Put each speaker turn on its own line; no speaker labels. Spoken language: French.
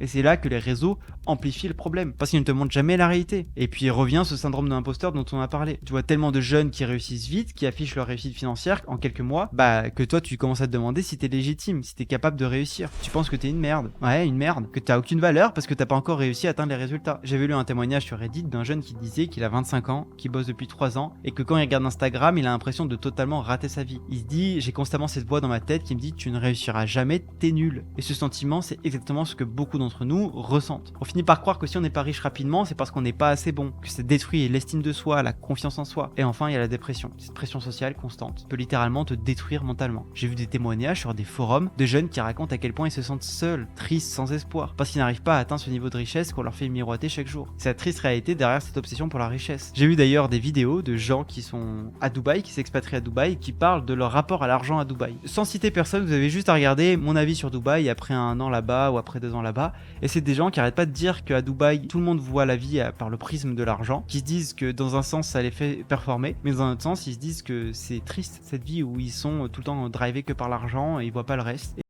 Et c'est là que les réseaux amplifient le problème, parce qu'ils ne te montrent jamais la réalité. Et puis revient ce syndrome de l'imposteur dont on a parlé. Tu vois tellement de jeunes qui réussissent vite, qui affichent leur réussite financière en quelques mois, que toi tu commences à te demander si t'es légitime, si t'es capable de réussir. Tu penses que t'es une merde. Ouais, une merde. Que t'as aucune valeur parce que t'as pas encore réussi à atteindre les résultats. J'avais lu un témoignage sur Reddit d'un jeune qui disait qu'il a 25 ans, qu'il bosse depuis 3 ans, et que quand il regarde Instagram, il a l'impression de totalement rater sa vie. Il se dit, j'ai constamment cette voix dans ma tête qui me dit, tu ne réussiras jamais, t'es nul. Et ce sentiment, c'est exactement ce que beaucoup d'entre nous ressentent. On finit par croire que si on n'est pas riche rapidement, c'est parce qu'on n'est pas assez bon, que ça détruit l'estime de soi, la confiance en soi. Et enfin, il y a la dépression, cette pression sociale constante, peut littéralement te détruire mentalement. J'ai vu des témoignages sur des forums de jeunes qui racontent à quel point ils se sentent seuls, tristes, sans espoir, parce qu'ils n'arrivent pas à atteindre ce niveau de richesse qu'on leur fait miroiter chaque jour. C'est la triste réalité derrière cette obsession pour la richesse. J'ai vu d'ailleurs des vidéos de gens qui sont à Dubaï, qui s'expatrient à Dubaï, qui parlent de leur rapport à l'argent à Dubaï. Sans citer personne, vous avez juste à regarder mon avis sur Dubaï après 1 an là-bas ou après 2 ans là-bas, et c'est des gens qui arrêtent pas de dire qu'à Dubaï, tout le monde voit la vie par le prisme de l'argent, qui se disent que dans un sens ça les fait performer, mais dans un autre sens ils se disent que c'est triste cette vie où ils sont tout le temps drivés que par l'argent et ils voient pas le reste.